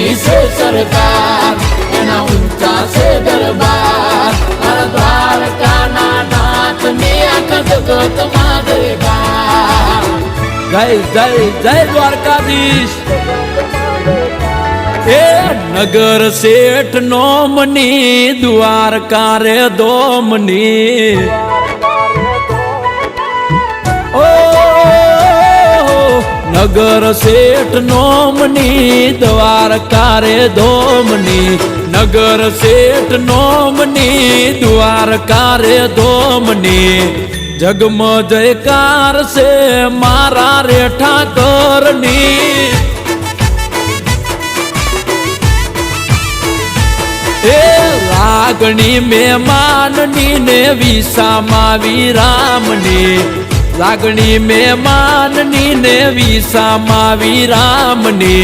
ऊंची से सरकार एना ऊंचा से दरबार हर द्वारका नाथ ने आखा जगत मां दरबार। जय जय जय द्वारकाधीश। ए नगर सेठ नोमनी द्वारका रे दोमनी ओ नगर सेठ नोमनी द्वारका रे दोमनी नगर सेठ नोमनी द्वारका रे दोमनी जगम जयकार से मारा रे ठाकरनी ए लागणी मेहमाननी ने विसामा विरामनी लागणी मेहमाननी ने विसामा विरामनी।